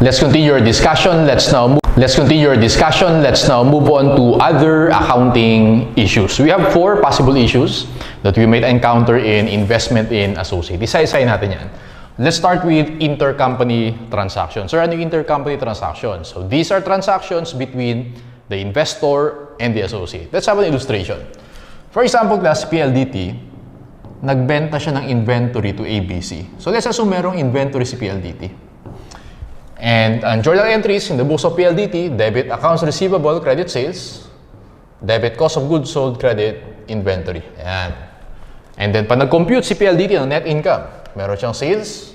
let's continue our discussion. Let's continue our discussion. Let's now move on to other accounting issues. We have 4 possible issues that we might encounter in investment in associate. Isa-isahin natin yan. Let's start with intercompany transactions. Or ano yung intercompany transactions? So these are transactions between the investor and the associate. Let's have an illustration. For example, class PLDT, nagbenta siya ng inventory to ABC. So let's assume merong inventory si PLDT. And ang journal entries in the books of PLDT, debit accounts receivable, credit sales, debit cost of goods sold, credit inventory. Ayan. And then pag nag-compute si PLDT ng net income, meron siyang sales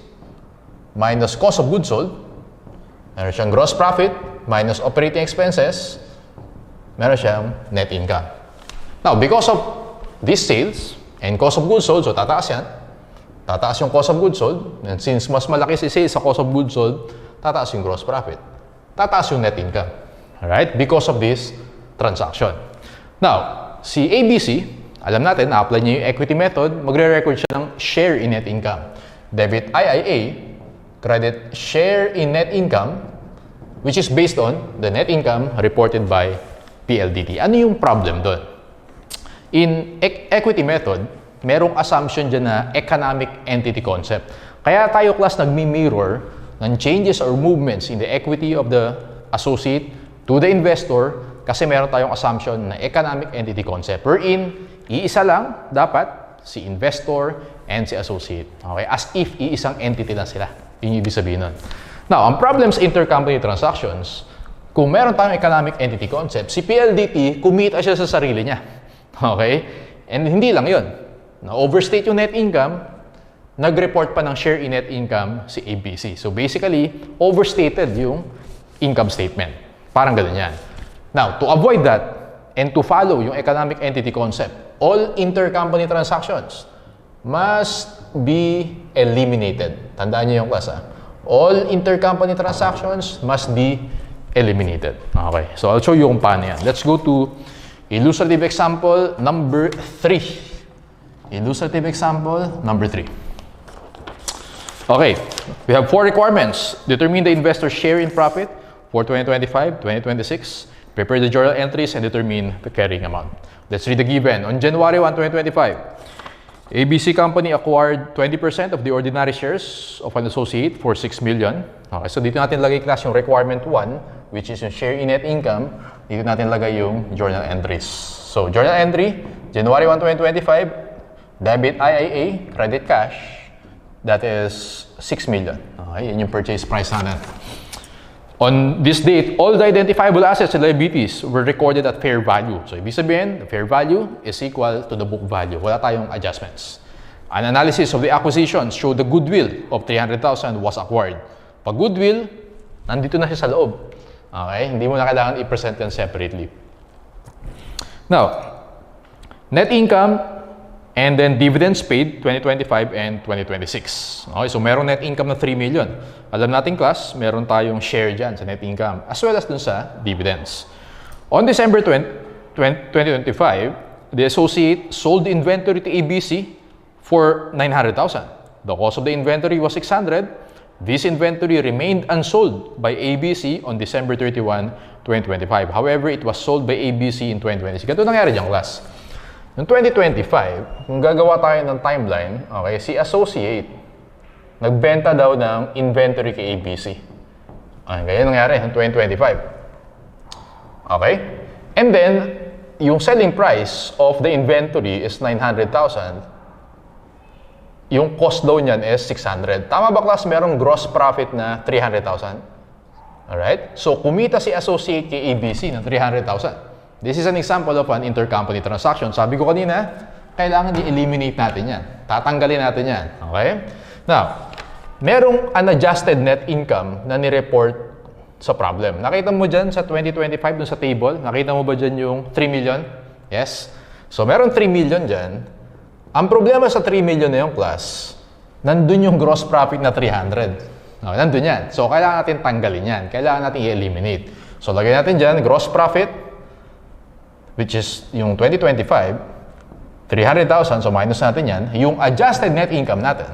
minus cost of goods sold, meron siyang gross profit minus operating expenses, meron siyang net income. Now, because of these sales and cost of goods sold, so tataas yan. Tataas yung cost of goods sold. And since mas malaki si sales sa cost of goods sold, tataas yung gross profit. Tataas yung net income. Alright? Because of this transaction. Now, si ABC, alam natin, na-apply niya yung equity method, magre-record siya ng share in net income. Debit IIA, credit share in net income, which is based on the net income reported by PLDT. Ano yung problem doon? In equity method, merong assumption dyan na economic entity concept. Kaya tayo class nagmi-mirror ng changes or movements in the equity of the associate to the investor kasi meron tayong assumption na economic entity concept. Wherein, iisa lang dapat si investor and si associate. Okay? As if iisang entity lang sila. Yun yung ibig sabihin nun. Now, ang problems intercompany transactions, kung meron tayong economic entity concept, si PLDT, kumita siya sa sarili niya. Okay? And hindi lang yun. Na-overstate yung net income, nag-report pa ng share in net income si ABC. So basically, overstated yung income statement. Parang ganun yan. Now, to avoid that and to follow yung economic entity concept, all intercompany transactions must be eliminated. Tandaan niyo yung class, ha? All intercompany transactions must be eliminated. Okay. So I'll show you kung paano yan. Let's go to illustrative example number 3. Illustrative example number 3. Okay, we have 4 requirements. Determine the investor's share in profit for 2025, 2026. Prepare the journal entries and determine the carrying amount. Let's read the given. On January 1, 2025, ABC Company acquired 20% of the ordinary shares of an associate for 6 million. Okay, so dito natin lagay class yung requirement 1, which is yung share in net income. Dito natin lagay yung journal entries. So, journal entry, January 1, 2025, debit IIA, credit cash, that is 6 million. Okay, yun yung purchase price natin. On this date, all the identifiable assets and liabilities were recorded at fair value. So, ibig sabihin, the fair value is equal to the book value. Wala tayong adjustments. An analysis of the acquisitions showed the goodwill of 300,000 was acquired. Pag goodwill, nandito na siya sa loob. Okay? Hindi mo na kailangan i-present yan separately. Now, net income and then dividends paid 2025 and 2026. Okay? So, merong net income na 3 million. Alam natin class, meron tayong share dyan sa net income as well as dun sa dividends. On December 2025, the associate sold the inventory to ABC for 900,000. The cost of the inventory was 600. This inventory remained unsold by ABC on December 31, 2025. However, it was sold by ABC in 2026. Ganito nangyari dyan, class. Noong 2025, kung gagawa tayo ng timeline, okay, si associate, nagbenta daw ng inventory kay ABC. Okay, ganyan nangyari noong 2025. Okay? And then, yung selling price of the inventory is 900,000. Yung cost daw niyan is 600. Tama ba class? Merong gross profit na 300,000. Alright? So, kumita si associate kay ABC ng 300,000. This is an example of an intercompany transaction. Sabi ko kanina, kailangan i-eliminate natin yan. Tatanggalin natin yan. Okay? Now, merong unadjusted net income na nireport sa problem. Nakita mo dyan sa 2025 dun sa table? Nakita mo ba dyan yung 3 million? Yes? So, meron 3 million dyan. Ang problema sa 3 million na yung class, nandun yung gross profit na 300. Okay, nandun yan. So, kailangan natin tanggalin yan. Kailangan natin i-eliminate. So, lagay natin dyan, gross profit, which is yung 2025, 300,000. So, minus natin yan. Yung adjusted net income natin,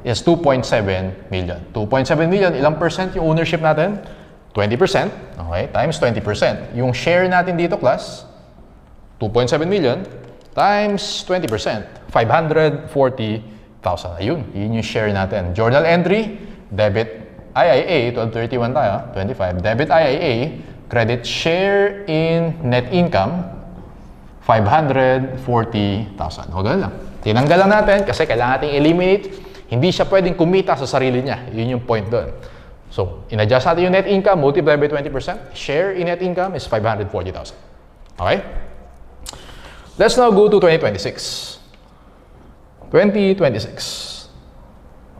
is 2.7 million. 2.7 million, ilang percent yung ownership natin? 20%. Okay, times 20%. Yung share natin dito, class, 2.7 million times 20%, 540,000. Ayun, yun yung share natin. Journal entry, debit IIA, 1231 tayo, 25. Debit IIA, credit share in net income, 540,000. O, ganun lang. Tinanggal lang natin kasi kailangan natin eliminate. Hindi siya pwedeng kumita sa sarili niya. Yun yung point doon. So, in-adjust natin yung net income, multiply by 20%. Share in net income is 540,000. Okay? Let's now go to 2026. 2026.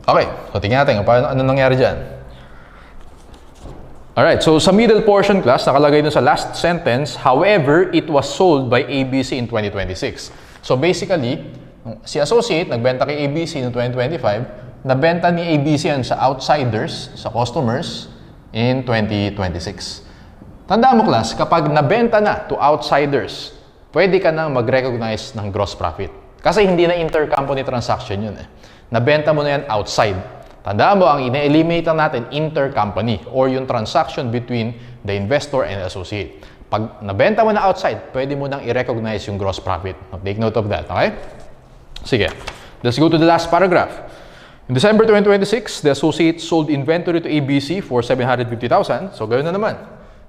Okay, so tingnan natin ano nangyari dyan. Alright, so sa middle portion, class, nakalagay dun sa last sentence, however, it was sold by ABC in 2026. So basically, si associate nagbenta kay ABC noong 2025, nabenta ni ABC yan sa outsiders, sa customers, in 2026. Tandaan mo, class, kapag nabenta na to outsiders, pwede ka nang mag-recognize ng gross profit. Kasi hindi na intercompany transaction yun eh. Nabenta mo na yan outside. Tandaan mo, ang ina-eliminate natin intercompany or yung transaction between the investor and associate. Pag nabenta mo na outside, pwede mo nang i-recognize yung gross profit. Take note of that, okay? Sige, let's go to the last paragraph. In December 2026, the associate sold inventory to ABC for 750,000. So, ganoon na naman.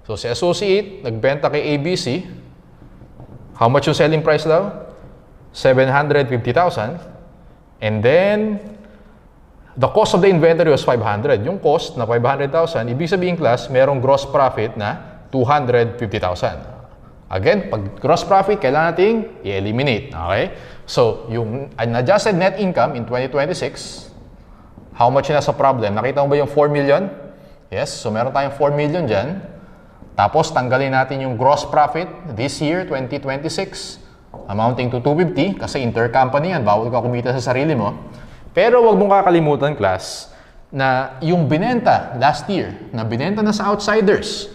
So, si associate, nagbenta kay ABC. How much yung selling price daw? 750,000. And then, the cost of the inventory was 500. Yung cost na 500,000, ibig sabihin, class, merong gross profit na 250,000. Again, pag gross profit, kailangan nating i-eliminate. Okay? So, yung unadjusted net income in 2026, how much na sa problem? Nakita mo ba yung 4 million? Yes. So, meron tayong 4 million dyan. Tapos, tanggalin natin yung gross profit this year, 2026, amounting to 250 kasi intercompany yan. Bawal ka kumita sa sarili mo. Pero wag mong kakalimutan, class, na yung binenta last year, na binenta na sa outsiders,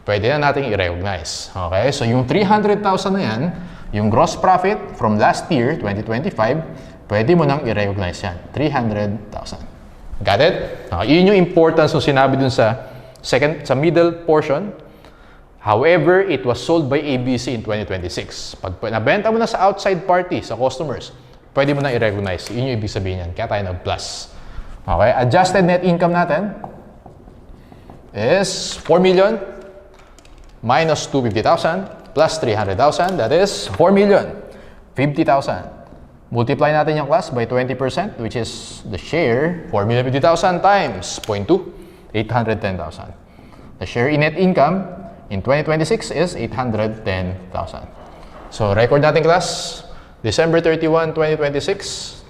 pwede na natin i-recognize. Okay? So, yung 300,000 na yan, yung gross profit from last year, 2025, pwede mo nang i-recognize yan. 300,000. Got it? Okay, yun yung importance ng sinabi dun sa middle portion. However, it was sold by ABC in 2026. Pag nabenta mo na sa outside party, sa customers, pwede mo na i-recognize. Yun yung ibig sabihin yan. Kaya tayo nag-plus. Okay? Adjusted net income natin is 4 million minus 250,000 plus 300,000. That is 4 million 50,000. Multiply natin yung class by 20%, which is the share, 4,050,000 times 0.2, 810,000. The share in net income in 2026 is 810,000. So, record natin, class. December 31, 2026,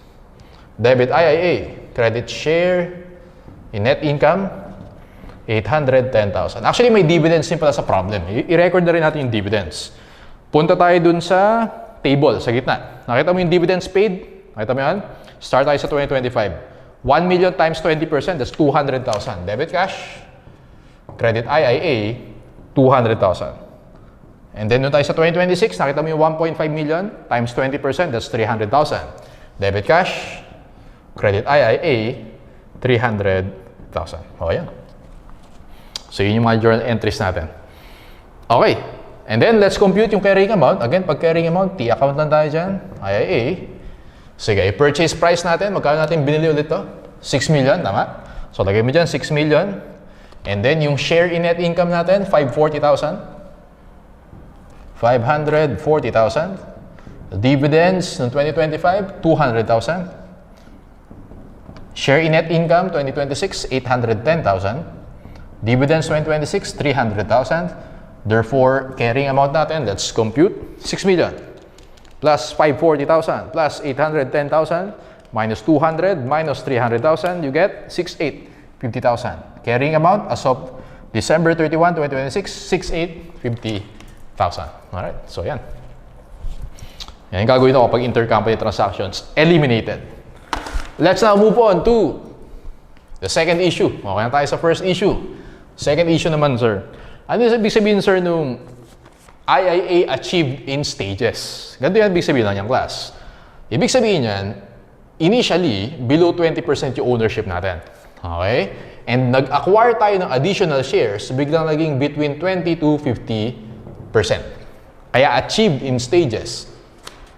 debit IIA, credit share in net income, 810,000. Actually, may dividends din pala sa problem. I-record na rin natin yung dividends. Punta tayo dun sa table, sa gitna. Nakita mo yung dividends paid? Nakita mo yan? Start tayo sa 2025. 1 million times 20%, that's 200,000. Debit cash, credit IIA, 200,000. And then, nung tayo sa 2026, nakita mo yung 1.5 million times 20%, that's 300,000. Debit cash, credit IIA, 300,000. O, yan. So, yun yung mga journal entries natin. Okay. And then, let's compute yung carrying amount. Again, pag carrying amount, T-account lang tayo dyan. IIA. Sige, purchase price natin. Magkano natin binili ulit to? 6 million, tama? So, lagay mo dyan, 6 million. And then, yung share in net income natin, 540,000. 540,000. Dividends ng 2025, 200,000. Share in net income 2026, 810,000. Dividends 2026, 300,000. Therefore, carrying amount natin, let's compute 6 million plus 540,000 plus 810,000 minus 200 minus 300,000, you get 6,850,000. Carrying amount as of December 31, 2026, 6,850,000. Alright, so yan. Yan yung gagawin ko kapag intercompany transactions eliminated. Let's now move on to the second issue. Okay na tayo sa first issue. Second issue naman, sir. Ano yung ibig sabihin, sir, nung IIA achieved in stages? Ganito yan ibig sabihin lang yung class. Ibig sabihin yan, initially, below 20% yung ownership natin. Okay? And nag-acquire tayo ng additional shares, biglang naging between 20 to 50%. Kaya achieved in stages.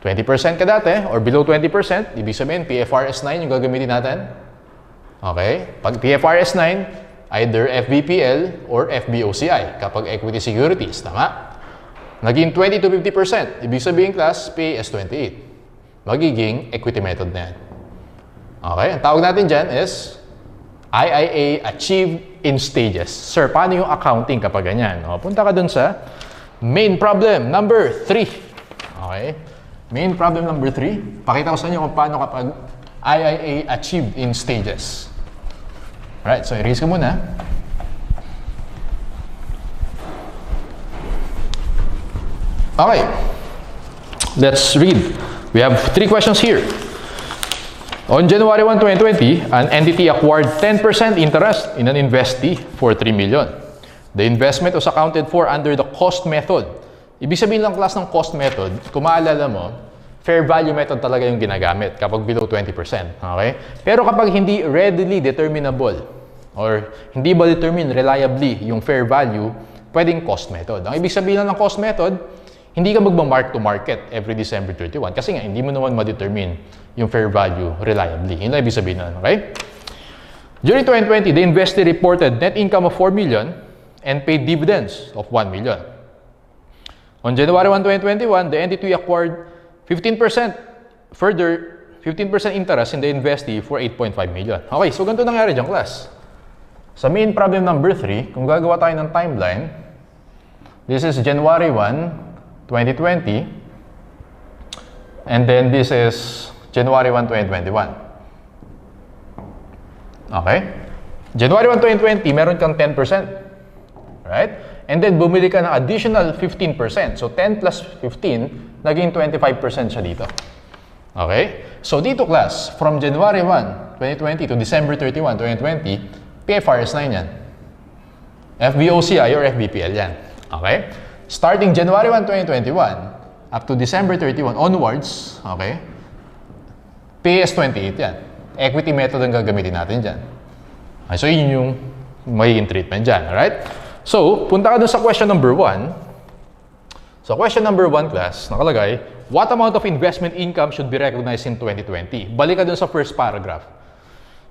20% ka dati, or below 20%, ibig sabihin, PFRS 9 yung gagamitin natin. Okay? Pag PFRS 9, either FVPL or FBOCI, kapag equity securities. Tama? Naging 20 to 50%, ibig sabihin class, PAS 28. Magiging equity method na yan. Okay? Ang tawag natin dyan is IIA achieved in stages. Sir, paano yung accounting kapag ganyan? O, punta ka dun sa main problem number 3. Okay? Main problem number 3. Pakita ko sa inyo kung paano kapag IIA achieved in stages. Alright, so erase ko muna. Okay, let's read. We have 3 questions here. On January 1, 2020, an entity acquired 10% interest in an investee for 3 million. The investment was accounted for under the cost method. Ibig sabihin lang class ng cost method, kung maalala mo, fair value method talaga yung ginagamit kapag below 20%. Okay? Pero kapag hindi readily determinable or hindi ba determine reliably yung fair value, pwedeng cost method. Ang ibig sabihin lang ng cost method, hindi ka magma-mark to market every December 31 kasi nga hindi mo naman ma-determine yung fair value reliably. Yun lang ibig sabihin nun, okay? During 2020, the investee reported net income of 4 million and paid dividends of 1 million. On January 1, 2021, the entity acquired 15% further 15% interest in the investee for 8.5 million. Okay, so ganito nangyari dyan, class. Sa main problem number 3, kung gagawa tayo ng timeline, this is January 1, 2020, and then this is January 1, 2021. Okay? January 1, 2020, meron kang 10%. Right? And then bumili ka ng additional 15%. So 10 plus 15, naging 25% siya dito. Okay? So dito class, from January 1, 2020 to December 31, 2020, PFRS 9 yan. FVOCI or FVPL yan. Okay? Starting January 1, 2021 up to December 31 onwards, okay, PAS 28 yan. Equity method ang gagamitin natin dyan. Okay, so yun yung magiging treatment dyan. Alright? So, punta ka dun sa question number 1. So, question number 1 class, nakalagay, what amount of investment income should be recognized in 2020? Balik ka dun sa first paragraph.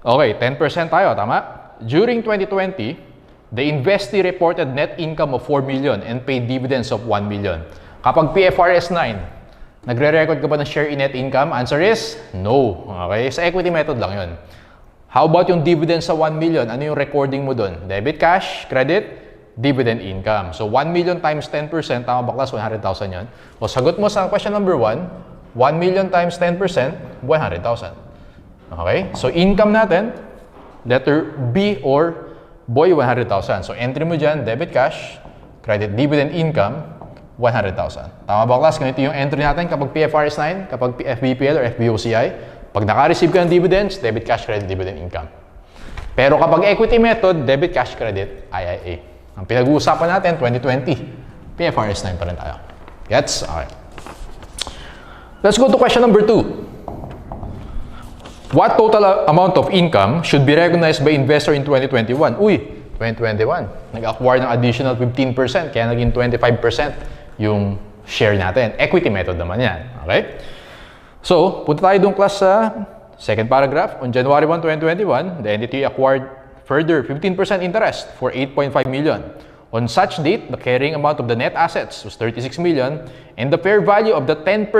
Okay, 10% tayo, tama? During 2020, the investee reported net income of 4 million and paid dividends of 1 million. Kapag PFRS 9, nagre-record ka ba ng share in net income? Answer is no. Okay? Sa equity method lang yun. How about yung dividends sa 1 million? Ano yung recording mo dun? Debit cash, credit, dividend income. So 1 million times 10%, tama ba class? 100,000 yun. O sagot mo sa question number 1, 1 million times 10%, 100,000. Okay? So income natin, letter B or Boy, 100,000. So, entry mo dyan, debit cash, credit dividend income, 100,000. Tama ba, class? Ganito yung entry natin kapag PFRS 9, kapag FVPL or FVOCI. Pag naka-receive ka ng dividends, debit cash, credit, dividend income. Pero kapag equity method, debit cash, credit, IIA. Ang pinag-uusapan natin, 2020, PFRS 9 pa rin tayo. Gets? Okay. Let's go to question number 2. What total amount of income should be recognized by investor in 2021? Uy, 2021. Nag-acquire ng additional 15%, kaya naging 25% yung share natin. Equity method naman yan. Okay? So, punta tayo doon class sa second paragraph. On January 1, 2021, the entity acquired further 15% interest for 8.5 million. On such date, the carrying amount of the net assets was 36 million and the fair value of the 10%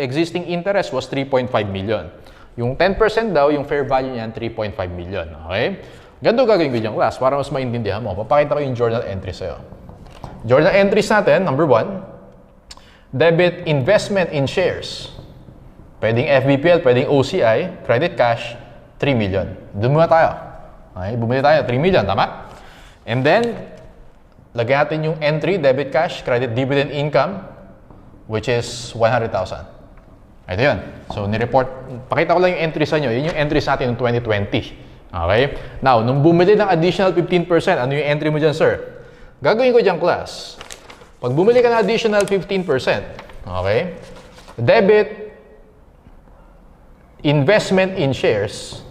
existing interest was 3.5 million. Yung 10% daw, yung fair value niyan, 3.5 million. Okay? Ganito gagawin ko dyan, class, para mas maintindihan mo. Papakita ko yung journal entries sa'yo. Journal entries natin, number 1, debit investment in shares. Pwedeng FVPL, pwedeng OCI, credit cash, 3 million. Doon muna tayo. Okay? Bumili tayo, 3 million, tama? And then, lagyan natin yung entry, debit cash, credit dividend income, which is 100,000. Ito yun. So, nireport. Pakita ko lang yung entries sa inyo. Yun yung entries natin noong 2020. Okay? Now, nung bumili ng additional 15%, ano yung entry mo dyan, sir? Gagawin ko dyan, class. Pag bumili ka ng additional 15%, okay? Debit investment in shares,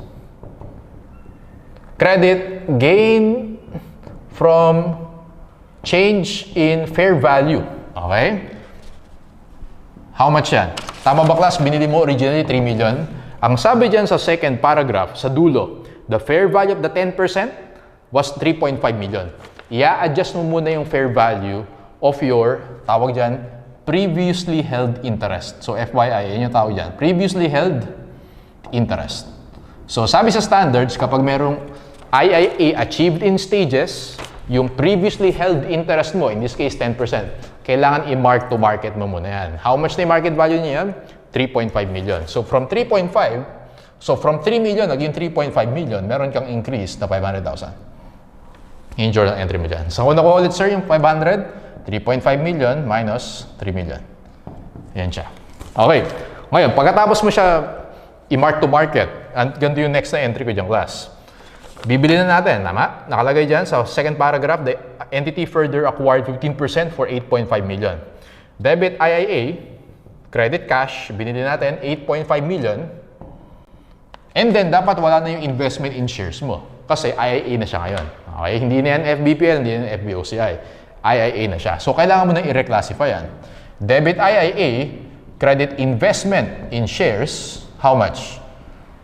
credit gain from change in fair value. Okay? How much yan? Tama ba class? Binili mo originally 3 million. Ang sabi dyan sa second paragraph, sa dulo, the fair value of the 10% was 3.5 million. I-adjust mo muna yung fair value of your, tawag dyan, previously held interest. So FYI, yun yung tawag dyan. Previously held interest. So sabi sa standards, kapag merong IIA achieved in stages, yung previously held interest mo, in this case 10%, kailangan i-mark to market mo muna yan. How much na yung market value niya yan? 3.5 million. So from 3.5, so from 3 million, naging 3.5 million, meron kang increase na 500,000. Yung journal entry mo dyan. So kung nakuha ulit sir yung 500, 3.5 million minus 3 million. Yan siya. Okay. Ngayon, pagkatapos mo siya i-mark to market, ganito yung next na entry ko dyan class. Bibili na natin, tama? Nakalagay dyan sa second paragraph, the entity further acquired 15% for 8.5 million. Debit IIA, credit cash, binili natin 8.5 million. And then, dapat wala na yung investment in shares mo. Kasi IIA na siya ngayon. Okay? Hindi na yan FBPL, hindi na yan FBOCI. IIA na siya. So, kailangan mo na i-reclassify yan. Debit IIA, credit investment in shares, how much?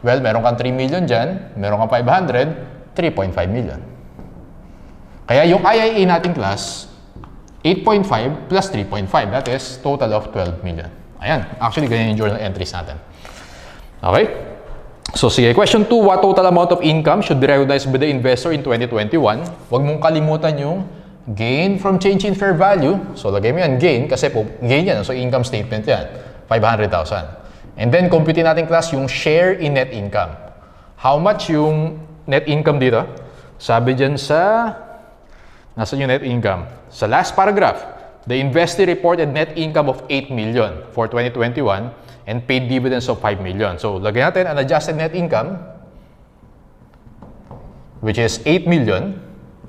Well, meron kang 3 million dyan, meron kang 500, 3.5 million. Kaya yung IIA nating class, 8.5 plus 3.5, that is total of 12 million. Ayan, actually ganyan yung journal entries natin. Okay? So sige, question 2, what total amount of income should be recognized by the investor in 2021? Huwag mong kalimutan yung gain from change in fair value. So lagay mo yan, gain, kasi po, gain yan, so income statement yan, 500,000. And then, computin natin class yung share in net income. How much yung net income dito? Sabi dyan sa, nasa yung net income? Sa last paragraph, the investee reported net income of 8 million for 2021 and paid dividends of 5 million. So, lagyan natin an adjusted net income, which is 8 million.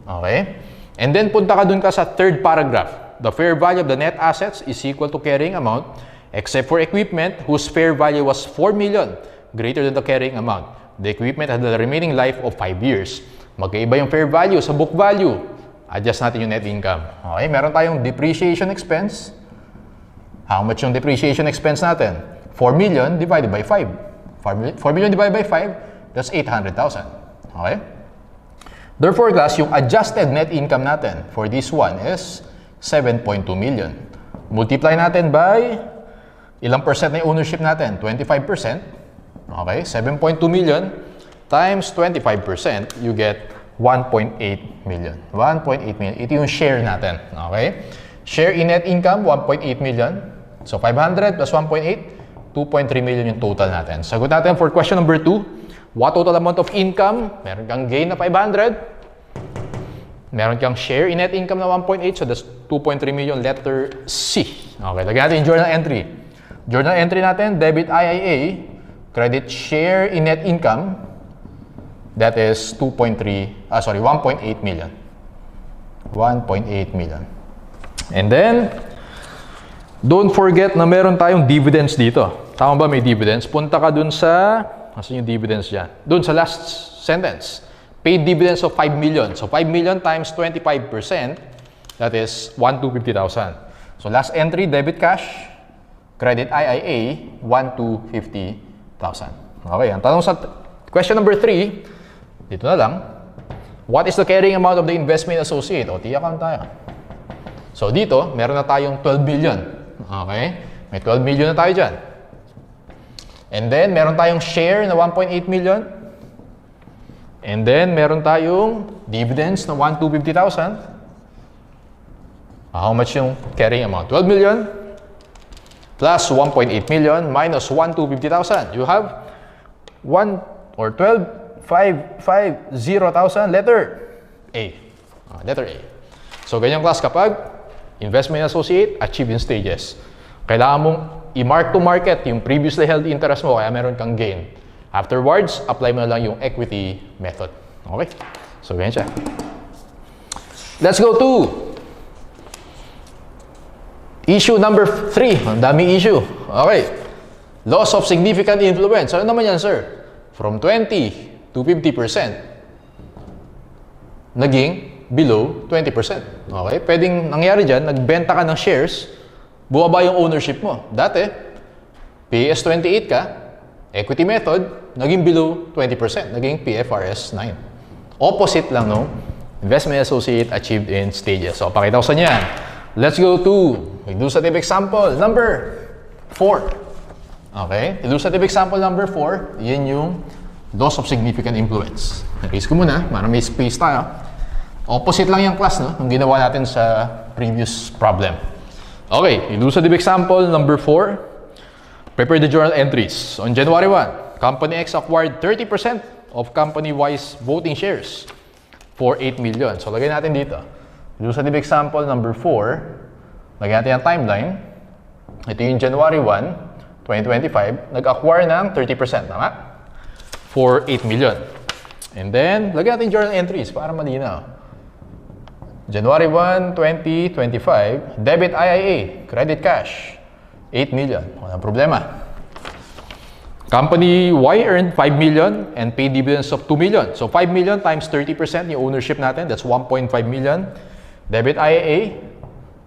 Okay? And then, punta ka dun ka sa third paragraph. The fair value of the net assets is equal to carrying amount except for equipment whose fair value was 4 million, greater than the carrying amount. The equipment had the remaining life of 5 years. Magkaiba yung fair value sa book value. Adjust natin yung net income. Okay, meron tayong depreciation expense. How much yung depreciation expense natin? 4 million divided by 5. 4 million divided by 5, that's 800,000. Okay? Therefore, class, yung adjusted net income natin for this one is 7.2 million. Multiply natin by ilang percent na yung ownership natin? 25%. Okay, 7.2 million times 25%, you get 1.8 million. 1.8 million. Ito yung share natin. Okay? Share in net income, 1.8 million. So, 500 plus 1.8, 2.3 million yung total natin. Sagot natin for question number 2. What total amount of income? Meron kang gain na 500. Meron kang share in net income na 1.8. So, that's 2.3 million. Letter C. Okay, lagyan natin yung journal entry. Journal entry natin, debit IIA, credit share in net income, that is 1.8 million. 1.8 million. And then, don't forget na meron tayong dividends dito. Tama ba may dividends? Punta ka dun sa, asan yung dividends dyan? Dun sa last sentence. Paid dividends of 5 million. So 5 million times 25%, that is 1,250,000. So last entry, debit cash, credit IIA, 1,250,000. Okay, ang tanong sa question number 3, dito na lang. What is the carrying amount of the investment associate? O, tiyakan tayo. So, dito, meron na tayong 12 million. Okay? May 12 million na tayo dyan. And then, meron tayong share na 1.8 million. And then, meron tayong dividends na 1,250,000. How much yung carrying amount? 12 million. Plus 1.8 million minus 1,250,000. You have 12,550,000, letter A. Letter A. So, ganyan class kapag investment associate, achieve in stages. Kailangan mong i-mark to market yung previously held interest mo kaya meron kang gain. Afterwards, apply mo na lang yung equity method. Okay? So, ganyan siya. Let's go to issue number 3. Ang dami issue. Okay. Loss of significant influence. Ano naman yan, sir? From 20 to 50%. Naging below 20%. Okay? Pwedeng nangyari dyan, nagbenta ka ng shares, bumaba yung ownership mo. Dati, PAS 28 ka, equity method, naging below 20%. Naging PFRS 9. Opposite lang, no? Investment associate achieved in stages. So, pakita ko sa inyo yan. Let's go to illustrative example number 4. Okay? Illustrative example number 4, yan yung loss of significant influence. Erase ko muna, para may space tayo. Opposite lang yung class, no? Nung ginawa natin sa previous problem. Okay, illustrative example number 4. Prepare the journal entries. On January 1, Company X acquired 30% of Company Y's voting shares for 8 million. So, lagay natin dito. Illustrative example number 4. Lagyan natin yung timeline. Ito yung January 1, 2025, nag-acquire ng 30%, tama? For 8 million. And then, lagyan natin journal entries para malinaw. January 1, 2025, debit IIA, credit cash, 8 million. Walang problema. Company Y earned 5 million and paid dividends of 2 million. So, 5 million times 30% yung ownership natin, that's 1.5 million. Debit IIA,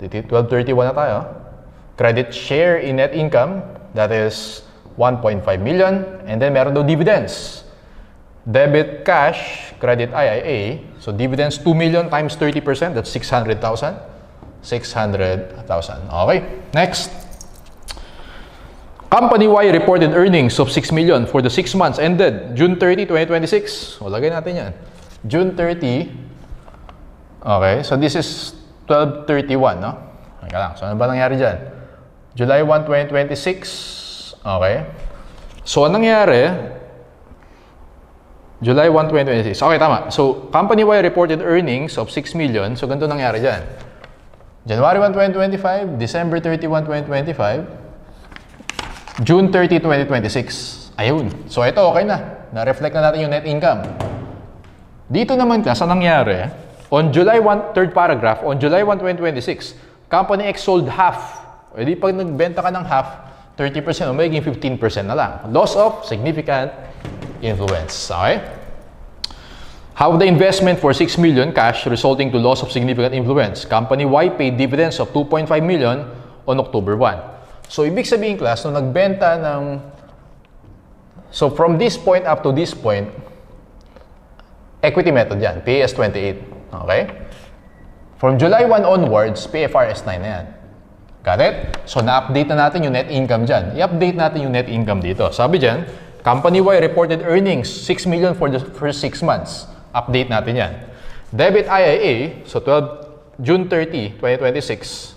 1231 na tayo. Credit share in net income, that is 1.5 million. And then meron daw dividends. Debit cash, credit IIA. So dividends 2 million times 30%, that's 600,000. 600,000. Okay, next. Company Y reported earnings of 6 million for the 6 months ended June 30, 2026. O, lagay natin yan. June 30. Okay, so this is 12/31, no? Okay lang. So ano ba nangyari dyan? July 1, 2026. Okay. So, anong nangyari? July 1, 2026. Okay, tama. So, Company Y reported earnings of 6 million. So, ganito nangyari dyan. January 1, 2025, December 31, 2025, June 30, 2026. Ayun. So, ito okay na. Na-reflect na natin yung net income. Dito naman ka, sa nangyari, on July 1, third paragraph, on July 1, 2026, Company X sold half. O di pag nagbenta ka ng half, 30% o magiging 15% na lang. Loss of significant influence. Okay? How the investment for 6 million cash resulting to loss of significant influence. Company Y paid dividends of 2.5 million on October 1. So, ibig sabihin, class, nung nagbenta ng... So, from this point up to this point, equity method yan, PAS 28. Okay? From July 1 onwards, PFRS 9 na yan. Got it? So, na-update na natin yung net income dyan. I-update natin yung net income dito. Sabi dyan, Company Y reported earnings 6 million for the first 6 months. Update natin yan. Debit IIA, so June 30, 2026.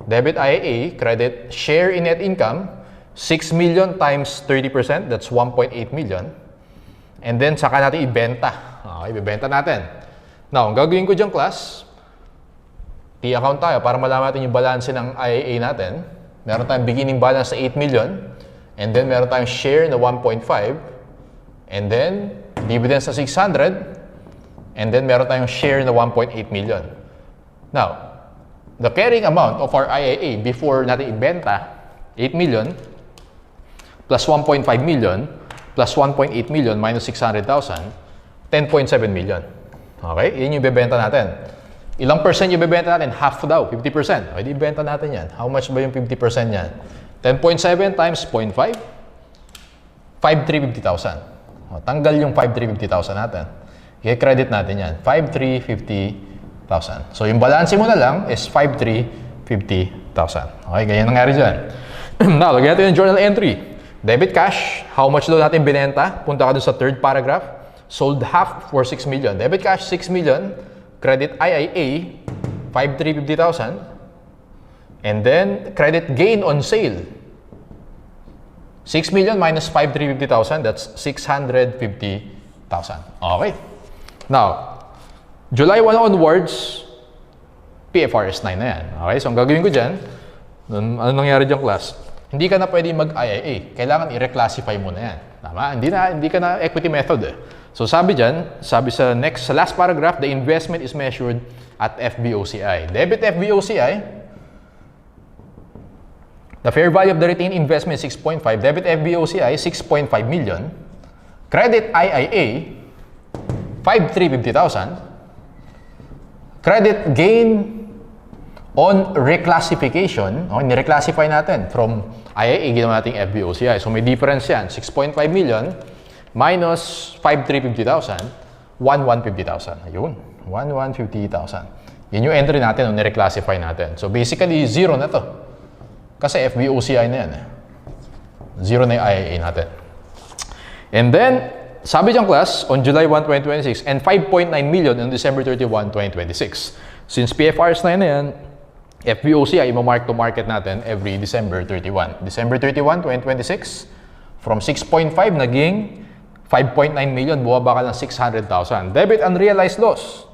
Debit IIA, credit share in net income, 6 million times 30%, that's 1.8 million. And then, saka natin ibenta. Okay, ibenta natin. Now, ang gagawin ko dyan, class, T-account tayo para malaman natin yung balance ng IIA natin. Meron tayong beginning balance na 8 million. And then, meron tayong share na 1.5. And then, dividends na 600. And then, meron tayong share na 1.8 million. Now, the carrying amount of our IIA before natin ibenta, 8 million, plus 1.5 million, plus 1.8 million minus 600,000, 10.7 million. Okay? Yan yung bebenta natin. Ilang percent yung bebenta natin? Half daw, 50%. Okay, di benta natin yan. How much ba yung 50% yan? 10.7 times 0.5? 5,350,000. Tanggal yung 5,350,000 natin. I-credit natin yan. 5,350,000. So, yung balance mo na lang is 5,350,000. Okay, ganyan nangyari dyan. Now, lagyan natin yung journal entry. Debit cash, how much daw natin binenta? Punta ka dun sa third paragraph. Sold half for 6 million. Debit cash, 6 million. Credit IIA, 5,350,000. And then, credit gain on sale. 6 million minus 5,350,000, that's 650,000. Okay. Now, July 1 onwards, PFRS 9 na yan. Okay, so ang gagawin ko dyan, ano nangyari dyan, class? Hindi ka na pwede mag-IIA. Kailangan i-reclassify mo na yan. Tama? Hindi ka na equity method eh. So sabi dyan, sabi sa last paragraph, the investment is measured at FVOCI. Debit FVOCI, The fair value of the retained investment is 6.5, debit FVOCI 6.5 million, credit IIA 5,350,000, credit gain on reclassification, ni-reclassify natin from IIA, ginawa natin FVOCI. So may difference yan, 6.5 million minus 5,350,000, 1,150,000. Ayun, 1,150,000. Yun yung entry natin nung ni-reclassify natin. So basically, zero na to. Kasi FVOCI na yan. Zero na yung IIA natin. And then, sabi diyang class, on July 1, 2026, and 5.9 million on December 31, 2026. Since PFRs na yan, FVOCI, ima-mark to market natin every December 31. December 31, 2026, from 6.5 naging 5.9 million, buwaba ka ng 600,000. Debit unrealized loss.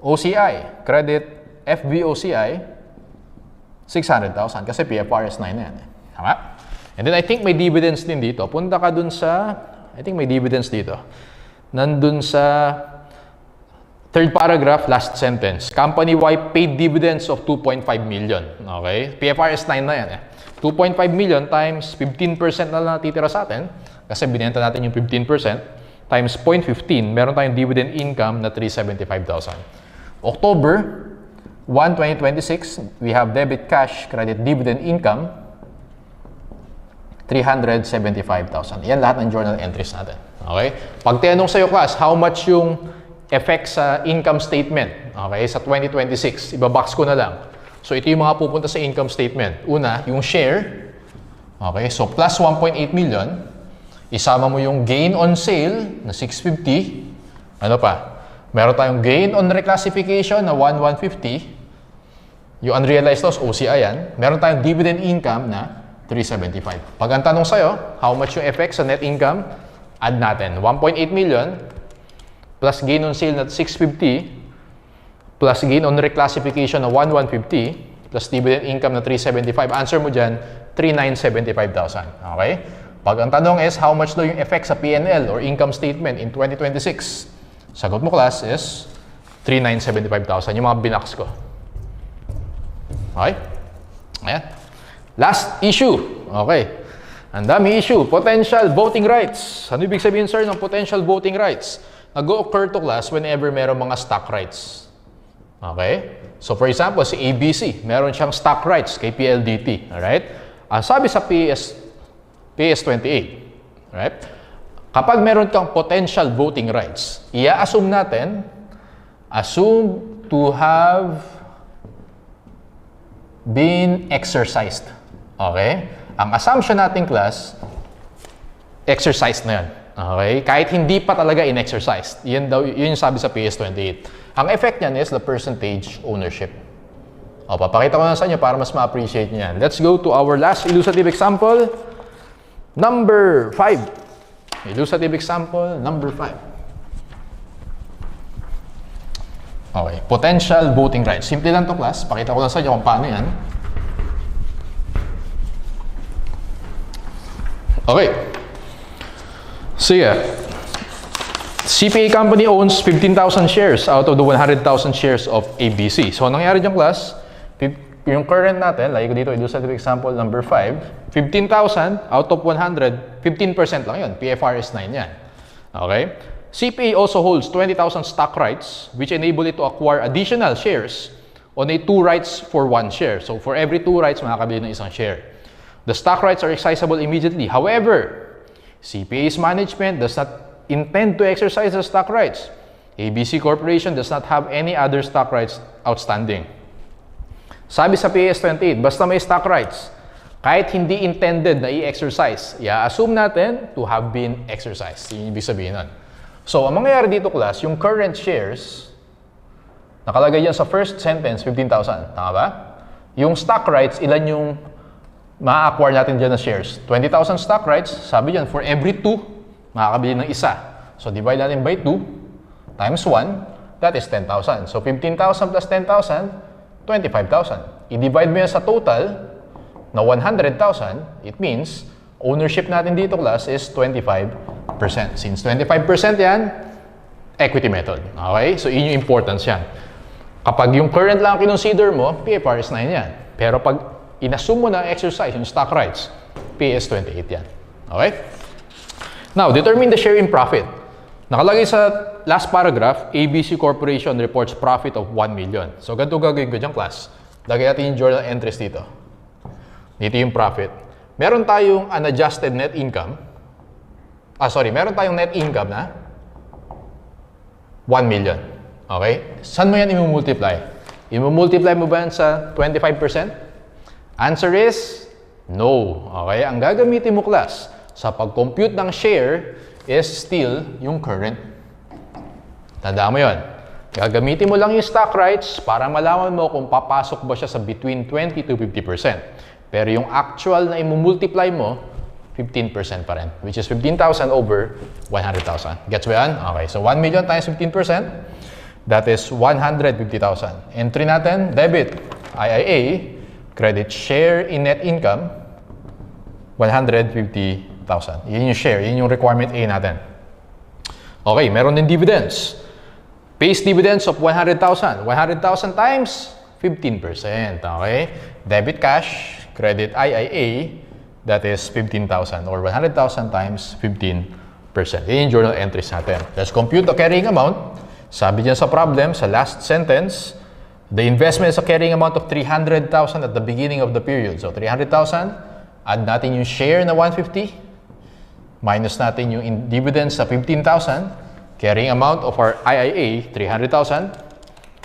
OCI, credit FVOCI, 600,000 kasi PFRS 9 na yan. Tama? And then I think may dividends din dito. Punta ka dun sa, I think may dividends dito. Nandun sa third paragraph, last sentence. Company-wide paid dividends of 2.5 million. Okay? PFRS 9 na yan. 2.5 million times 15% na lang natitira sa atin. Kasi binenta natin yung 15%. Times 0.15, meron tayong dividend income na 375,000. October 1, 2026, we have debit cash, credit dividend income, 375,000. Yan lahat ng journal entries natin. Okay? Pag tinanong sa'yo, class, how much yung effect sa income statement, okay, sa 2026, ibabox ko na lang. So, ito yung mga pupunta sa income statement. Una, yung share, okay, so plus 1.8 million, isama mo yung gain on sale na 650, ano pa? Meron tayong gain on reclassification na 1,150, yung unrealized loss, OCI yan. Meron tayong dividend income na 375. Pag ang tanong sa'yo, how much yung effect sa net income, add natin. 1.8 million, plus gain on sale na 650, plus gain on reclassification na 1,150, plus dividend income na 375. Answer mo dyan, 3,975,000. Okay? Pag ang tanong is, how much daw yung effect sa P&L or income statement in 2026? Sagot mo, class, is 3,975,000. Yung mga binaks ko. Okay? Ayan. Last issue. Okay. Ang dami issue. Potential voting rights. Ano ibig sabihin, sir, ng potential voting rights? Nag-occur to class whenever meron mga stock rights. Okay? So, for example, si ABC, meron siyang stock rights kay PLDT. Alright? Ang sabi sa PS28, right? Kapag meron kang potential voting rights, i-assume natin, assume to have been exercised. Okay? Ang assumption natin, class, exercised na yan. Okay? Kahit hindi pa talaga in-exercised. Yun yung sabi sa PS28. Ang effect niyan is the percentage ownership. O, papakita ko na sa inyo para mas ma-appreciate niyo yan. Let's go to our last illustrative example. Number 5. Illustrative example, number 5. Okay. Potential voting rights. Simple lang to, class. Pakita ko lang sa inyo kung paano yan. Okay. So yeah, CPA company owns 15,000 shares out of the 100,000 shares of ABC. So, nangyari dyan, class, yung current natin, like dito, illustrative example number 5, 15,000 out of 100, 15% lang yun. PFRS 9 yan. Okay? CPA also holds 20,000 stock rights which enable it to acquire additional shares on a 2 rights for 1 share. So, for every 2 rights, makakabili ng isang share. The stock rights are exercisable immediately. However, CPA's management does not intend to exercise the stock rights. ABC Corporation does not have any other stock rights outstanding. Sabi sa PS28, basta may stock rights, kahit hindi intended na i-exercise, i-assume natin to have been exercised. Yung ibig sabihin nun. So, ang mangyayari dito, class, yung current shares, nakalagay yan sa first sentence, 15,000. Tama ba? Yung stock rights, ilan yung ma-acquire natin dyan na shares? 20,000 stock rights, sabi dyan, for every 2, makakabili ng isa. So, divide natin by 2 times 1, that is 10,000. So, 15,000 plus 10,000, 25,000. I-divide mo yan sa total na 100,000, it means, ownership natin dito, class, is 25%. Since 25% yan, equity method. Okay? So, yun yung importance yan. Kapag yung current lang kinonsider mo, PFRS 9 yan. Pero pag inassume mo na exercise yung stock rights, PS 28 yan. Okay? Now, determine the share in profit. Nakalagay sa last paragraph, ABC Corporation reports profit of 1 million. So, ganito gagawin ko dyan, class. Lagay natin yung journal entries dito. Dito yung profit. Meron tayong unadjusted net income. Meron tayong net income na 1 million. Okay? Saan mo yan i-multiply? I-multiply mo ba yan sa 25%? Answer is no. Okay? Ang gagamitin mo, class, sa pag-compute ng share is still yung current. Tandaan mo yun. Gagamitin mo lang yung stock rights para malaman mo kung papasok ba siya sa between 20 to 50%. Pero yung actual na i-multiply mo, 15% pa rin, which is 15,000 over 100,000. Gets ba yan? Okay, so 1 million times 15%, that is 150,000. Entry natin, debit, IIA, credit share in net income, 150,000. Yun yung share, yun yung requirement A natin. Okay, meron din dividends. Pays dividends of 100,000. 100,000 times 15%. Okay? Debit cash, credit IIA, that is 15,000 or 100,000 times 15%. Yun yung journal entries natin. Let's compute the carrying amount. Sabi dyan sa problem, sa last sentence, the investment is a carrying amount of 300,000 at the beginning of the period. So 300,000, add natin yung share na 150, minus natin yung dividends sa 15,000, carrying amount of our IIA, 300,000,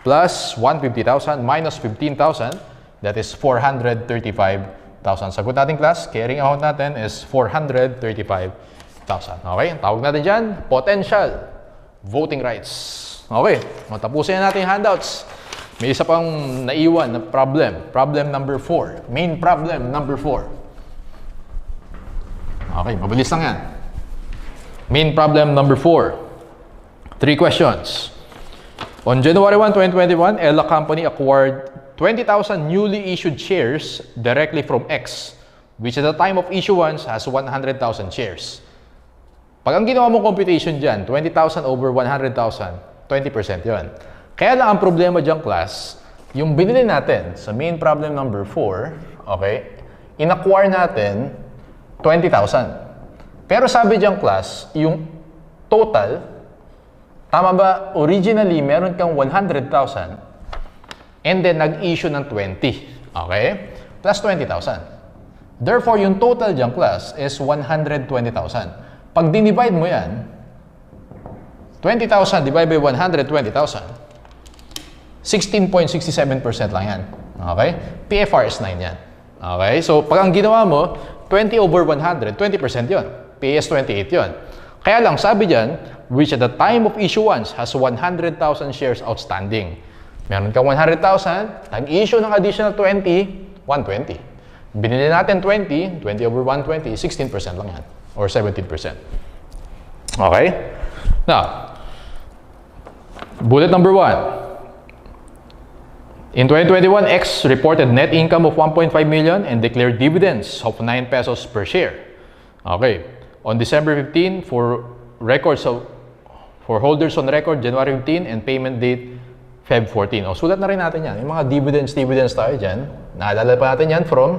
plus 150,000 minus 15,000, that is 435,000. Sagot natin, class, carrying amount natin is 435,000. Okay, ang tawag natin dyan, potential voting rights. Okay, matapusin natin yung handouts. May isa pang naiwan na problem. Problem number 4. Main problem number 4. Okay, mabilis lang yan. Main problem number 4. 3 questions. On January 1, 2021, Ella Company acquired 20,000 newly issued shares directly from X, which at the time of issuance has 100,000 shares. Pag ang ginawa mong computation dyan, 20,000 over 100,000, 20% yun. Kaya lang ang problema dyan, class, yung binili natin sa main problem number 4, okay, in-acquire natin 20,000. Pero sabi dyan, class, yung total, tama ba, originally, meron kang 100,000 and then nag-issue ng 20, okay, plus 20,000. Therefore, yung total dyan, class, is 120,000. Pag dinivide mo yan, 20,000 divided by 120,000, 16.67% lang yan. Okay? PFR is 9 yan. Okay? So, pag ang ginawa mo, 20 over 100, 20% yun. PS 28 yun. Kaya lang, sabi dyan, which at the time of issuance has 100,000 shares outstanding. Meron kang 100,000, nag-issue ng additional 20, 120. Binili natin 20, 20 over 120, 16% lang yan. Or 17%. Okay? Now, bullet number 1. In 2021, X reported net income of 1.5 million and declared dividends of 9 pesos per share. Okay. On December 15, for holders on record, January 15 and payment date, Feb 14. O, sulat na rin natin yan. Yung mga dividends tayo dyan. Naalala pa natin yan from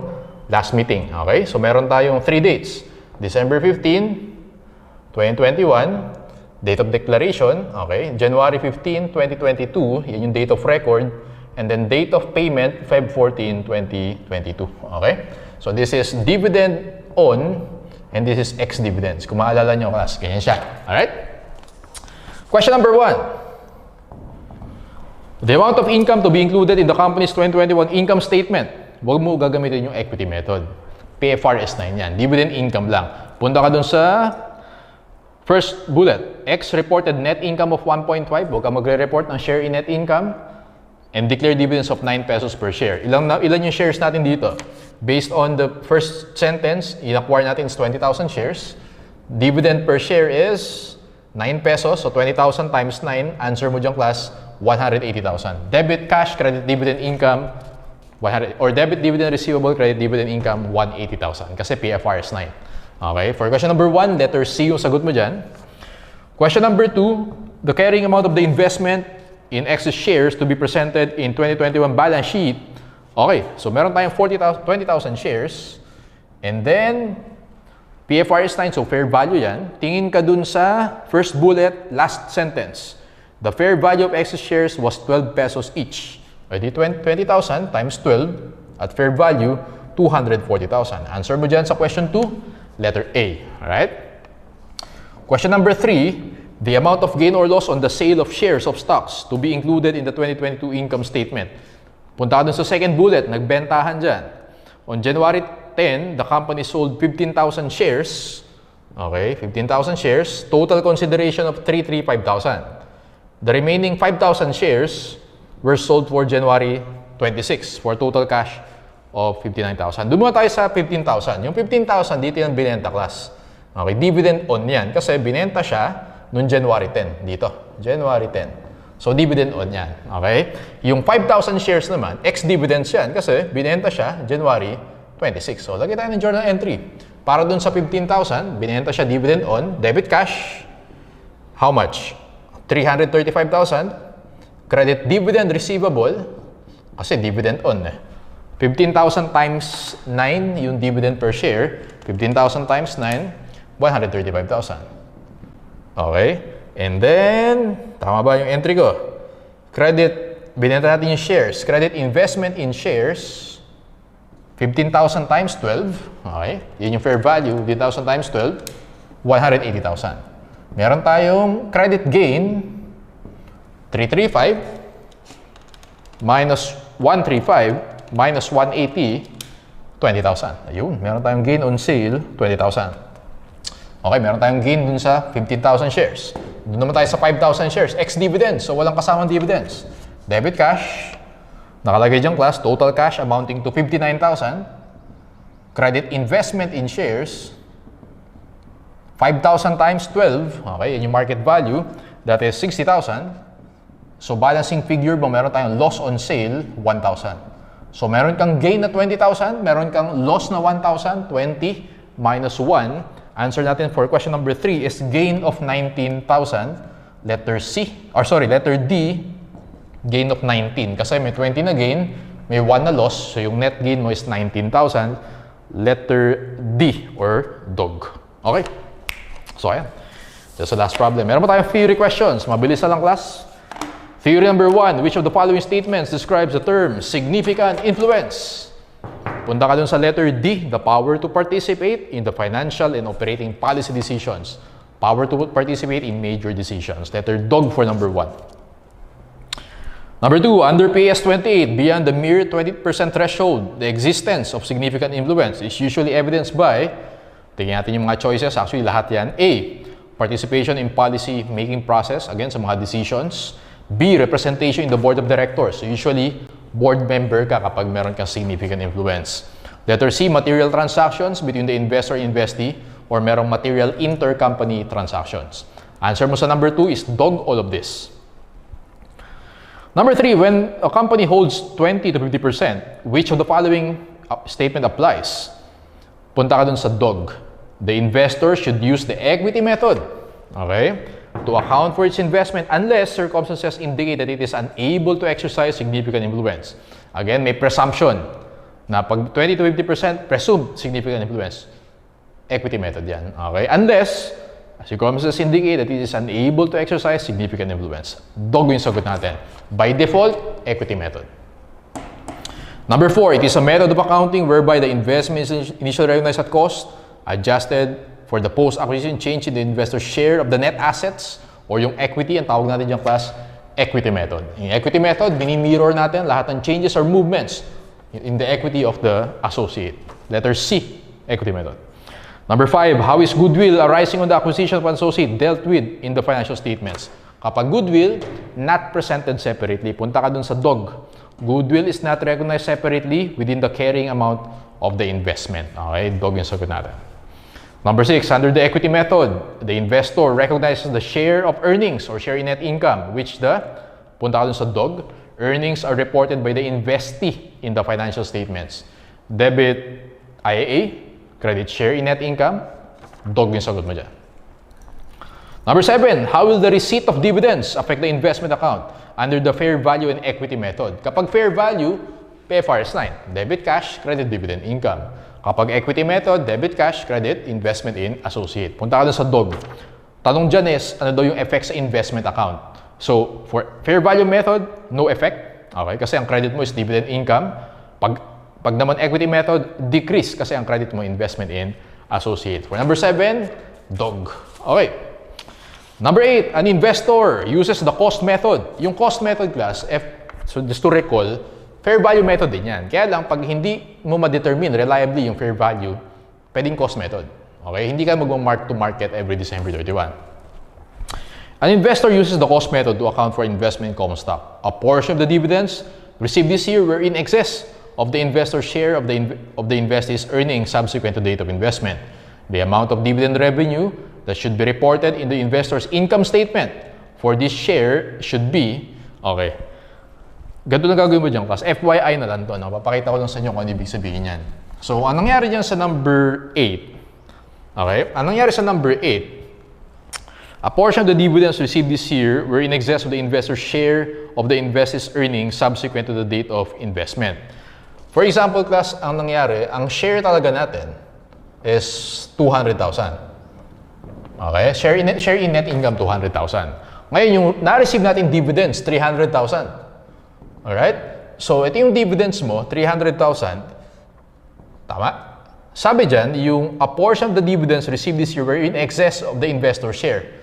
last meeting. Okay? So, meron tayong 3 dates. December 15, 2021, date of declaration. Okay? January 15, 2022, yan yung date of record. And then date of payment, Feb 14, 2022. Okay? So, this is dividend on and this is X dividends. Kung maalala nyo, class, ganyan siya. Alright? Question number 1. The amount of income to be included in the company's 2021 income statement. Huwag mo gagamitin yung equity method. PFR is 9 yan. Dividend income lang. Punta ka dun sa first bullet. X reported net income of 1.5. Huwag ka magre-report ng share in net income. And declare dividends of 9 pesos per share. Ilan yung shares natin dito? Based on the first sentence, in-acquire natin is 20,000 shares. Dividend per share is 9 pesos. So 20,000 times 9. Answer mo dyan, class, 180,000. Debit cash, credit dividend income, 100, or debit dividend receivable, credit dividend income, 180,000. Kasi PFR is 9. Okay, for question number 1, letter C yung sagot mo dyan. Question number 2, the carrying amount of the investment in X's shares to be presented in 2021 balance sheet Okay, so meron tayong 20,000 shares. And then, PFR is 9, so fair value yan. Tingin ka dun sa first bullet, last sentence. The fair value of excess shares was 12 pesos each. Pwede 20,000 times 12 at fair value, 240,000. Answer mo dyan sa question 2, letter A. Alright? Question number 3, the amount of gain or loss on the sale of shares of stocks to be included in the 2022 income statement. Punta ka dun sa second bullet, nagbentahan dyan. On January 10, the company sold 15,000 shares. Okay, 15,000 shares. Total consideration of 335,000. The remaining 5,000 shares were sold for January 26 for total cash of 59,000. Doon muna tayo sa 15,000. Yung 15,000 dito yung binenta, class. Okay, dividend on yan kasi binenta siya noong January 10 dito. January 10. So, dividend on yan. Okay? Yung 5,000 shares naman, ex-dividends yan kasi binenta siya January 26. So, lagay tayo ng journal entry. Para dun sa 15,000, binenta siya dividend on, debit cash. How much? 335,000. Credit dividend receivable. Kasi dividend on eh. 15,000 times 9, yung dividend per share. 15,000 times 9, 135,000. Okay? And then, tama ba yung entry ko? Credit, binenta natin yung shares. Credit investment in shares, 15,000 times 12. Okay? Yun yung fair value, 15,000 times 12, 180,000. Meron tayong credit gain, 335, minus 135, minus 180, 20,000. Ayun, meron tayong gain on sale, 20,000. Okay, meron tayong gain dun sa 15,000 shares. Doon naman tayo sa 5,000 shares, ex-dividends, so walang kasamang dividends. Debit cash, nakalagay dyan class, total cash amounting to 59,000. Credit investment in shares, 5,000 times 12, okay, yun yung market value, that is 60,000. So balancing figure mo, meron tayong loss on sale, 1,000. So meron kang gain na 20,000, meron kang loss na 1,000, 20 minus 1. Answer natin for question number 3 is gain of 19,000. Letter D, gain of 19. Kasi may 20 na gain, may 1 na loss, so yung net gain mo is 19,000. Letter D or dog. Okay? So ayan. That's the last problem. Meron pa tayong theory questions. Mabilis na lang, class. Theory number 1, which of the following statements describes the term significant influence? Punta ka dun sa letter D, the power to participate in the financial and operating policy decisions. Power to participate in major decisions. Letter dog for number 1. Number 2, under PS 28, beyond the mere 20% threshold, the existence of significant influence is usually evidenced by, tingnan natin yung mga choices, actually lahat yan. A, participation in policy making process, again sa mga decisions. B, representation in the board of directors. So usually, board member ka kapag meron kang significant influence. Letter C, material transactions between the investor and investee or merong material intercompany transactions. Answer mo sa number 2 is dog all of this. Number 3, when a company holds 20 to 50%, which of the following statement applies? Punta ka dun sa dog. The investor should use the equity method. Okay? To account for its investment unless circumstances indicate that it is unable to exercise significant influence. Again, may presumption na pag 20 to 50% presumed significant influence. Equity method yan. Okay? Unless circumstances indicate that it is unable to exercise significant influence. Dog yung sagot natin. By default, equity method. Number 4, it is a method of accounting whereby the investment is initially recognized at cost, adjusted for the post-acquisition change in the investor's share of the net assets or yung equity, ang tawag natin yung class, equity method. Yung equity method, bini-mirror natin lahat ng changes or movements in the equity of the associate. Letter C, equity method. Number 5, how is goodwill arising on the acquisition of an associate dealt with in the financial statements? Kapag goodwill, not presented separately. Punta ka dun sa dog. Goodwill is not recognized separately within the carrying amount of the investment. Okay, dog yung sagot natin. Number 6, under the equity method, the investor recognizes the share of earnings or share in net income, which punta ka dun sa dog, earnings are reported by the investee in the financial statements. Debit IAA, credit share in net income, dog yung sagot mo dyan. Number 7, how will the receipt of dividends affect the investment account under the fair value and equity method? Kapag fair value, PFRS 9. Debit cash, credit dividend income. Kapag equity method, debit cash, credit, investment in associate. Punta ka dun sa DOG. Tanong dyan is, ano daw yung effect sa investment account? So, for fair value method, no effect. Okay? Kasi ang credit mo is dividend income. Pag naman equity method, decrease kasi ang credit mo investment in associate. For number 7, DOG. Okay. Number 8, an investor uses the cost method. Yung cost method class, so just to recall, fair value method din yan. Kaya lang, pag hindi mo ma-determine reliably yung fair value, pwedeng cost method. Okay? Hindi ka mag-mark to market every December 31. An investor uses the cost method to account for investment in common stock. A portion of the dividends received this year were in excess of the investor's share of the investee's earnings subsequent to date of investment. The amount of dividend revenue that should be reported in the investor's income statement for this share should be, okay, ganito na gagawin mo dyan, class. FYI na lang to. No? Papakita ko lang sa inyo kung ano ibig sabihin yan. So, anong nangyari dyan sa number 8? Okay? Anong nangyari sa number 8? A portion of the dividends received this year were in excess of the investor's share of the investee's earnings subsequent to the date of investment. For example, class, ang nangyari, ang share talaga natin is 200,000. Okay? Share in net income, 200,000. Ngayon, yung na-receive natin dividends, 300,000. Alright? So, ito yung dividends mo, 300,000. Tama? Sabi dyan, yung a portion of the dividends received this year were in excess of the investor share.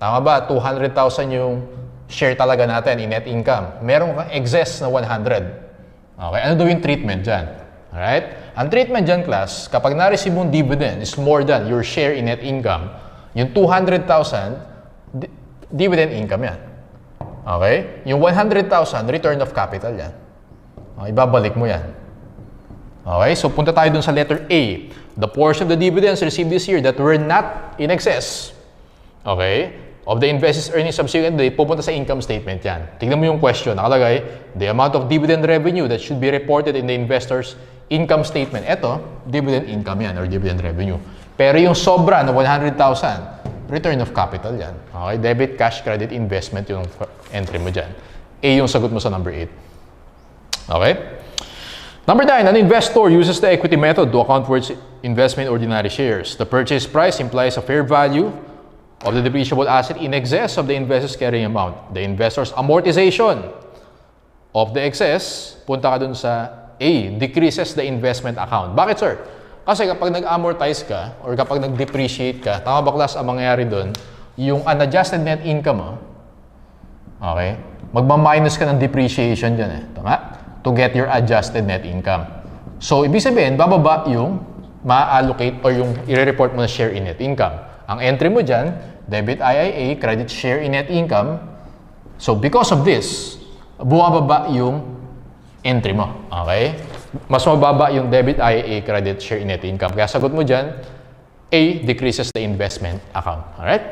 Tama ba? 200,000 yung share talaga natin in net income. Meron kang excess na 100. Okay? Ano daw yung treatment dyan? Alright? Ang treatment dyan, class, kapag na-receive mong dividend is more than your share in net income, yung 200,000, dividend income yan. Okay? Yung 100,000, return of capital yan. Okay, ibabalik mo yan. Okay? So, punta tayo dun sa letter A. The portion of the dividends received this year that were not in excess, okay, of the investor's earnings subsequently, pupunta sa income statement yan. Tignan mo yung question. Nakalagay, the amount of dividend revenue that should be reported in the investor's income statement. Ito, dividend income yan or dividend revenue. Pero yung sobra na 100,000, return of capital yan. Okay? Debit, cash, credit, investment yung entry mo dyan. A yung sagot mo sa number 8. Okay? Number 9, an investor uses the equity method to account for its investment in ordinary shares. The purchase price implies a fair value of the depreciable asset in excess of the investor's carrying amount. The investor's amortization of the excess, punta ka dun sa A, decreases the investment account. Bakit, sir? Kasi kapag nag-amortize ka or kapag nag-depreciate ka, tama ba, class, ang mangyayari doon, yung unadjusted net income mo, okay, magma-minus ka ng depreciation dyan eh. Tama? To get your adjusted net income. So, ibig sabihin, bababa yung ma-allocate or yung i-report mo na share in net income. Ang entry mo dyan, debit IIA, credit share in net income. So, because of this, bumababa yung entry mo. Okay? Mas mababa yung debit IIA, credit share in net income. Kaya sagot mo dyan, A, decreases the investment account. Alright?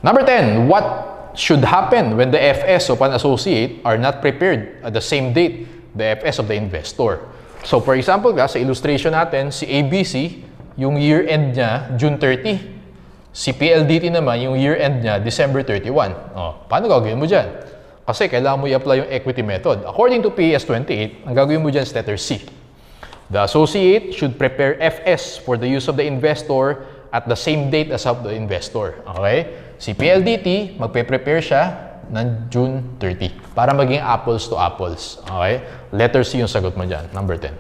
Number 10, what should happen when the FS of an associate are not prepared at the same date, the FS of the investor? So, for example, sa illustration natin, si ABC, yung year-end niya, June 30. Si PLDT naman, yung year-end niya, December 31. Paano gagawin mo dyan? Kasi kailangan mo i-apply yung equity method. According to PAS 28, ang gagawin mo dyan is letter C. The associate should prepare FS for the use of the investor at the same date as of the investor. Okay? Si PLDT, magpe-prepare siya ng June 30 para maging apples to apples. Okay? Letter C yung sagot mo dyan, number 10.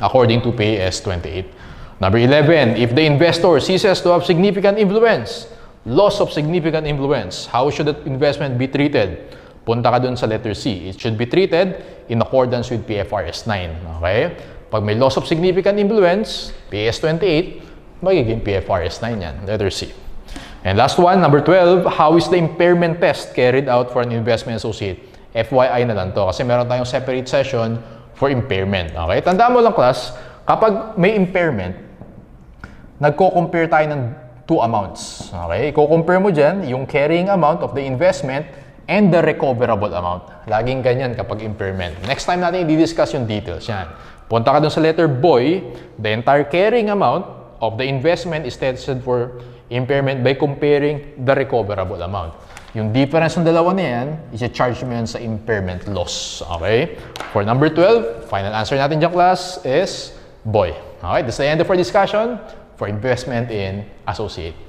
According to PAS 28. Number 11, if the investor ceases to have significant influence, loss of significant influence, how should that investment be treated? Punta ka dun sa letter C. It should be treated in accordance with PFRS 9. Okay? Pag may loss of significant influence, PAS 28, magiging PFRS 9 yan. Letter C. And last one, number 12, how is the impairment test carried out for an investment associate? FYI na lang to kasi meron tayong separate session for impairment. Okay? Tandaan mo lang, class, kapag may impairment, nagko-compare tayo ng two amounts. Okay? I-compare mo dyan yung carrying amount of the investment and the recoverable amount. Laging ganyan kapag impairment. Next time natin i-discuss yung details yan. Punta ka dun sa letter boy, the entire carrying amount of the investment is tested for impairment by comparing the recoverable amount. Yung difference ng dalawa na yan, i-charge mo yan sa impairment loss. Okay? For number 12, final answer natin dyan, class, is boy. Okay, that's the end of our discussion for investment in associate.